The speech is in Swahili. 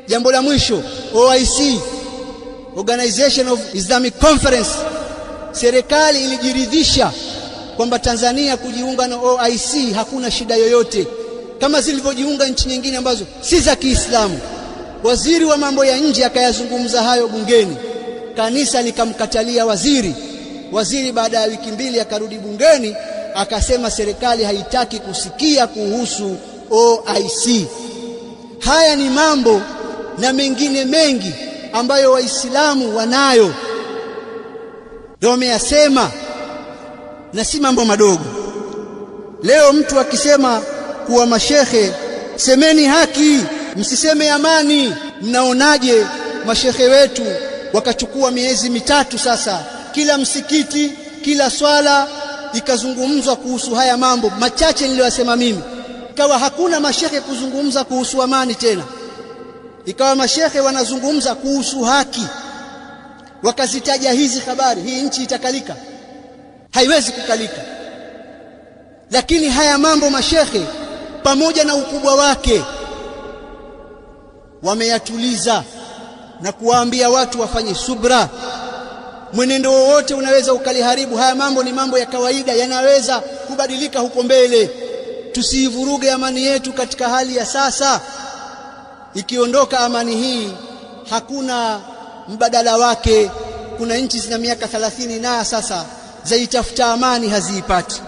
Jambo la mwisho, OIC, Organization of Islamic Conference, serikali ilijiridhisha kwamba Tanzania kujiunga na OIC hakuna shida yoyote, kama zilivyojiunga nchi nyingine ambazo si za Kiislamu. Waziri wa mambo ya nje akayazungumza hayo bungeni, kanisa likamkatalia waziri. Waziri baada ya wiki mbili akarudi bungeni akasema serikali haitaki kusikia kuhusu OIC. Haya ni mambo na mengine mengi ambayo Waislamu wanayo, ndio wameyasema, na si mambo madogo. Leo mtu akisema kuwa mashehe, semeni haki, msiseme amani. Mnaonaje mashehe wetu wakachukua miezi mitatu sasa, kila msikiti, kila swala ikazungumzwa kuhusu haya mambo machache niliyosema mimi, ikawa hakuna mashehe kuzungumza kuhusu amani tena, ikawa mashehe wanazungumza kuhusu haki, wakazitaja hizi habari. Hii nchi itakalika? Haiwezi kukalika. Lakini haya mambo mashehe pamoja na ukubwa wake wameyatuliza na kuwaambia watu wafanye subra. Mwenendo wowote unaweza ukaliharibu. Haya mambo ni mambo ya kawaida, yanaweza kubadilika huko mbele. Tusiivuruge amani yetu katika hali ya sasa. Ikiondoka amani hii hakuna mbadala wake. Kuna nchi zina miaka 30 na sasa zaitafuta amani, haziipati.